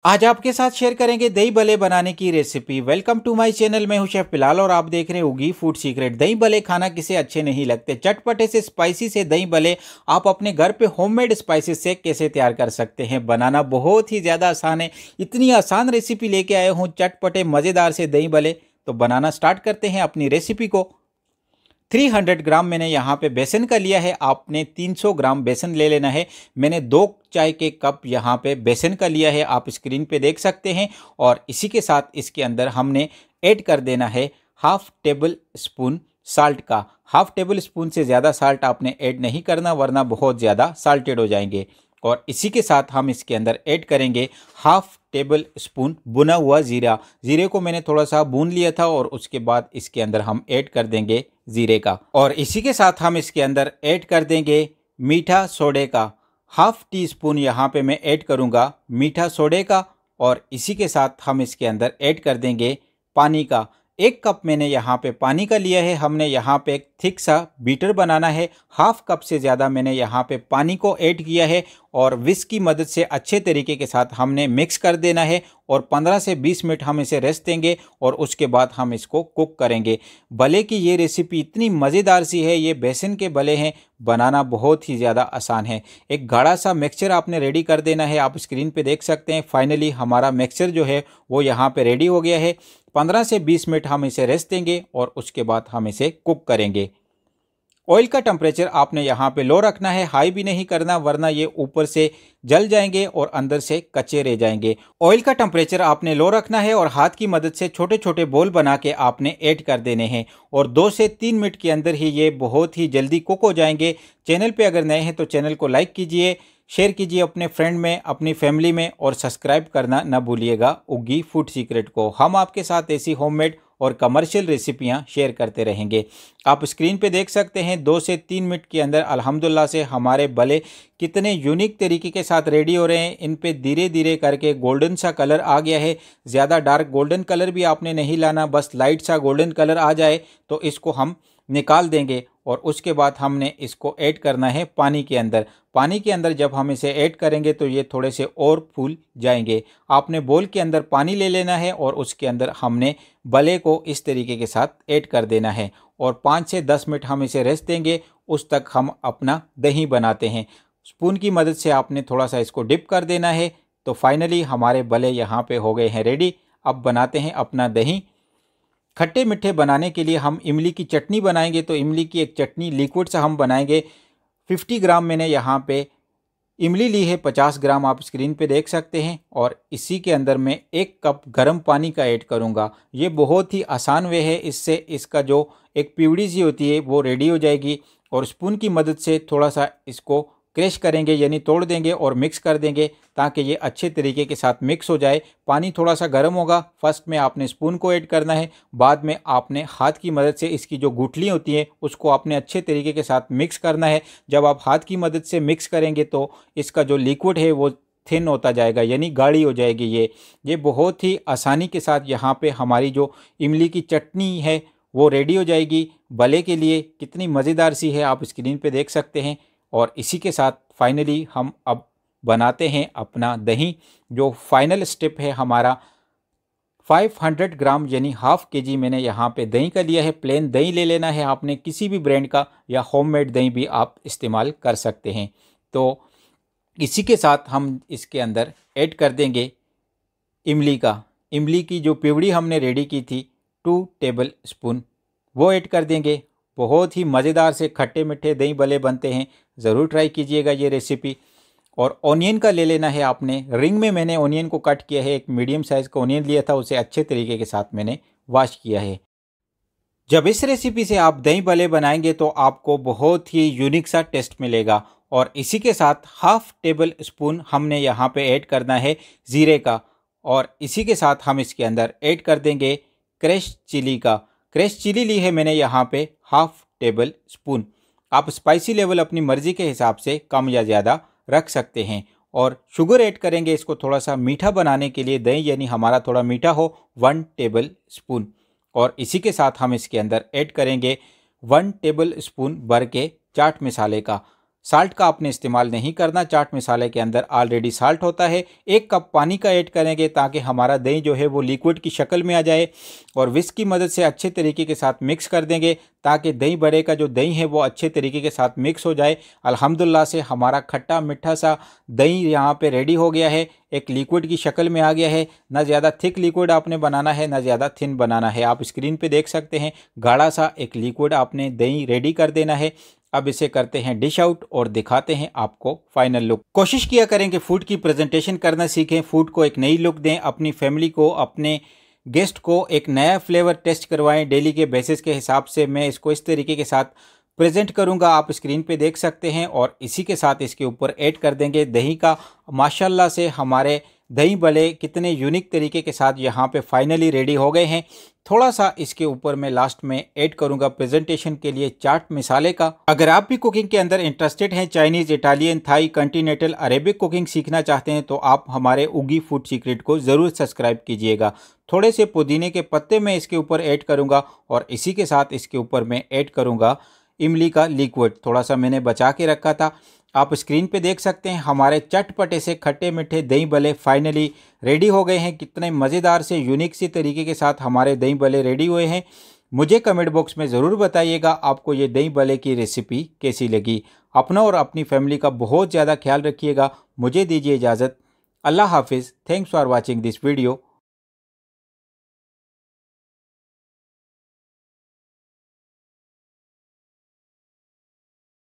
आज आपके साथ शेयर करेंगे दही भल्ले बनाने की recipe. Welcome to my channel. मैं हूं शेफ बिलाल और आप देख रहे हैं उगी फूड सीक्रेट। दही भल्ले खाना किसे अच्छे नहीं लगते। चटपटे से स्पाइसी से दही भल्ले आप अपने घर पे होममेड स्पाइसेस से कैसे तैयार कर सकते हैं। बनाना बहुत ही ज़्यादा आसान है। इतनी आसान रेसिपी लेके आए हूँ चटपटे मज़ेदार से दही भल्ले। तो बनाना स्टार्ट करते हैं अपनी रेसिपी को। 300 ग्राम मैंने यहाँ पे बेसन का लिया है। आपने 300 ग्राम बेसन ले लेना है। मैंने 2 चाय के कप यहाँ पे बेसन का लिया है, आप स्क्रीन पे देख सकते हैं। और इसी के साथ इसके अंदर हमने ऐड कर देना है हाफ टेबल स्पून साल्ट का। हाफ टेबल स्पून से ज़्यादा साल्ट आपने ऐड नहीं करना, वरना बहुत ज़्यादा साल्टेड हो जाएंगे। और इसी के साथ हम इसके अंदर ऐड करेंगे हाफ टेबल स्पून भुना हुआ जीरा। जीरे को मैंने थोड़ा सा भून लिया था और उसके बाद इसके अंदर हम ऐड कर देंगे जीरे का। और इसी के साथ हम इसके अंदर ऐड कर देंगे मीठा सोडे का। हाफ टी स्पून यहाँ पे मैं ऐड करूँगा मीठा सोडे का। और इसी के साथ हम इसके अंदर ऐड कर देंगे पानी का। 1 कप मैंने यहाँ पे पानी का लिया है। हमने यहाँ पे एक थिक सा बीटर बनाना है। हाफ कप से ज़्यादा मैंने यहाँ पे पानी को ऐड किया है और विस्क की मदद से अच्छे तरीके के साथ हमने मिक्स कर देना है। और 15 से 20 मिनट हम इसे रेस्ट देंगे और उसके बाद हम इसको कुक करेंगे। भले की ये रेसिपी इतनी मज़ेदार सी है, ये बेसन के भले हैं, बनाना बहुत ही ज़्यादा आसान है। एक गाढ़ा सा मिक्सचर आपने रेडी कर देना है, आप स्क्रीन पे देख सकते हैं। फाइनली हमारा मिक्सचर जो है वो यहाँ पे रेडी हो गया है। 15 से 20 मिनट हम इसे रेस्ट देंगे और उसके बाद हम इसे कुक करेंगे। ऑयल का टेम्परेचर आपने यहाँ पे लो रखना है, हाई भी नहीं करना, वरना ये ऊपर से जल जाएंगे और अंदर से कच्चे रह जाएंगे। ऑयल का टेम्परेचर आपने लो रखना है और हाथ की मदद से छोटे छोटे बोल बना के आपने ऐड कर देने हैं। और 2 से 3 मिनट के अंदर ही ये बहुत ही जल्दी कुक हो जाएंगे। चैनल पे अगर नए हैं तो चैनल को लाइक कीजिए, शेयर कीजिए अपने फ्रेंड में, अपनी फैमिली में, और सब्सक्राइब करना न भूलिएगा उगी फूड सीक्रेट को। हम आपके साथ ऐसी होममेड और कमर्शियल रेसिपियां शेयर करते रहेंगे। आप स्क्रीन पे देख सकते हैं 2 से 3 मिनट के अंदर अल्हम्दुलिल्लाह से हमारे भले कितने यूनिक तरीके के साथ रेडी हो रहे हैं। इन पे धीरे धीरे करके गोल्डन सा कलर आ गया है। ज़्यादा डार्क गोल्डन कलर भी आपने नहीं लाना, बस लाइट सा गोल्डन कलर आ जाए तो इसको हम निकाल देंगे। और उसके बाद हमने इसको ऐड करना है पानी के अंदर। पानी के अंदर जब हम इसे ऐड करेंगे तो ये थोड़े से और फूल जाएंगे। आपने बोल के अंदर पानी ले लेना है और उसके अंदर हमने भले को इस तरीके के साथ ऐड कर देना है। और 5 से 10 मिनट हम इसे रेस्ट देंगे, उस तक हम अपना दही बनाते हैं। स्पून की मदद से आपने थोड़ा सा इसको डिप कर देना है। तो फाइनली हमारे भले यहाँ पे हो गए हैं रेडी। अब बनाते हैं अपना दही। खट्टे मीठे बनाने के लिए हम इमली की चटनी बनाएंगे। तो इमली की एक चटनी लिक्विड सा हम बनाएंगे। 50 ग्राम मैंने यहाँ पे इमली ली है, 50 ग्राम आप स्क्रीन पे देख सकते हैं। और इसी के अंदर मैं 1 कप गर्म पानी का ऐड करूँगा। ये बहुत ही आसान वे है, इससे इसका जो एक प्यूरी सी होती है वो रेडी हो जाएगी। और स्पून की मदद से थोड़ा सा इसको क्रश करेंगे, यानी तोड़ देंगे और मिक्स कर देंगे ताकि ये अच्छे तरीके के साथ मिक्स हो जाए। पानी थोड़ा सा गर्म होगा, फर्स्ट में आपने स्पून को ऐड करना है, बाद में आपने हाथ की मदद से इसकी जो गुठली होती है उसको आपने अच्छे तरीके के साथ मिक्स करना है। जब आप हाथ की मदद से मिक्स करेंगे तो इसका जो लिक्विड है वो थिन होता जाएगा, यानी गाढ़ी हो जाएगी। ये बहुत ही आसानी के साथ यहाँ पे हमारी जो इमली की चटनी है वो रेडी हो जाएगी। भले के लिए कितनी मज़ेदार सी है, आप स्क्रीन पे देख सकते हैं। और इसी के साथ फाइनली हम अब बनाते हैं अपना दही। जो फाइनल स्टेप है हमारा, 500 ग्राम यानी हाफ केजी मैंने यहाँ पे दही का लिया है। प्लेन दही ले लेना है आपने, किसी भी ब्रांड का, या होममेड दही भी आप इस्तेमाल कर सकते हैं। तो इसी के साथ हम इसके अंदर ऐड कर देंगे इमली का। इमली की जो प्यूरी हमने रेडी की थी 2 टेबल स्पून वो ऐड कर देंगे। बहुत ही मज़ेदार से खट्टे मीठे दही भल्ले बनते हैं, ज़रूर ट्राई कीजिएगा ये रेसिपी। और ऑनियन का ले लेना है आपने। रिंग में मैंने ऑनियन को कट किया है। एक मीडियम साइज़ का ऑनियन लिया था, उसे अच्छे तरीके के साथ मैंने वॉश किया है। जब इस रेसिपी से आप दही भल्ले बनाएंगे तो आपको बहुत ही यूनिक सा टेस्ट मिलेगा। और इसी के साथ हाफ टेबल स्पून हमने यहाँ पे ऐड करना है ज़ीरे का। और इसी के साथ हम इसके अंदर ऐड कर देंगे क्रश चिली का। क्रश चिली ली है मैंने यहाँ पे हाफ टेबल स्पून। आप स्पाइसी लेवल अपनी मर्ज़ी के हिसाब से कम या ज़्यादा रख सकते हैं। और शुगर ऐड करेंगे इसको थोड़ा सा मीठा बनाने के लिए, दही यानी हमारा थोड़ा मीठा हो, 1 टेबल स्पून। और इसी के साथ हम इसके अंदर ऐड करेंगे 1 टेबल स्पून भर के चाट मसाले का। साल्ट का आपने इस्तेमाल नहीं करना, चाट मसाले के अंदर ऑलरेडी साल्ट होता है। 1 कप पानी का ऐड करेंगे ताकि हमारा दही जो है वो लिक्विड की शक्ल में आ जाए और विस्क की मदद से अच्छे तरीके के साथ मिक्स कर देंगे ताकि दही बड़े का जो दही है वो अच्छे तरीके के साथ मिक्स हो जाए। अल्हम्दुलिल्लाह से हमारा खट्टा मीठा सा दही यहाँ पे रेडी हो गया है, एक लिक्विड की शक्ल में आ गया है। ना ज़्यादा थिक लिक्विड आपने बनाना है, ना ज़्यादा थिन बनाना है। आप स्क्रीन पे देख सकते हैं गाढ़ा सा एक लिक्विड आपने दही रेडी कर देना है। अब इसे करते हैं डिश आउट और दिखाते हैं आपको फाइनल लुक। कोशिश किया करें कि फूड की प्रेजेंटेशन करना सीखें, फूड को एक नई लुक दें, अपनी फैमिली को, अपने गेस्ट को एक नया फ्लेवर टेस्ट करवाएं। डेली के बेसिस के हिसाब से मैं इसको इस तरीके के साथ प्रेजेंट करूंगा, आप स्क्रीन पे देख सकते हैं। और इसी के साथ इसके ऊपर ऐड कर देंगे दही का। माशाल्लाह से हमारे दही भले कितने यूनिक तरीके के साथ यहाँ पे फाइनली रेडी हो गए हैं। थोड़ा सा इसके ऊपर मैं लास्ट में ऐड करूंगा प्रेजेंटेशन के लिए चाट मसाले का। अगर आप भी कुकिंग के अंदर इंटरेस्टेड हैं, Chinese, Italian, Thai, continental, Arabic cooking सीखना चाहते हैं तो आप हमारे उगी फूड सीक्रेट को ज़रूर सब्सक्राइब कीजिएगा। थोड़े से पुदीने के पत्ते मैं इसके ऊपर ऐड करूँगा और इसी के साथ इसके ऊपर मैं ऐड करूँगा इमली का लिक्विड। थोड़ा सा मैंने बचा के रखा था। आप स्क्रीन पे देख सकते हैं हमारे चटपटे से खट्टे मीठे दही भले फाइनली रेडी हो गए हैं। कितने मज़ेदार से यूनिक सी तरीके के साथ हमारे दही भले रेडी हुए हैं। मुझे कमेंट बॉक्स में ज़रूर बताइएगा आपको ये दही भले की रेसिपी कैसी लगी। अपना और अपनी फैमिली का बहुत ज़्यादा ख्याल रखिएगा। मुझे दीजिए इजाज़त। अल्लाह हाफिज़। Thanks for watching this video.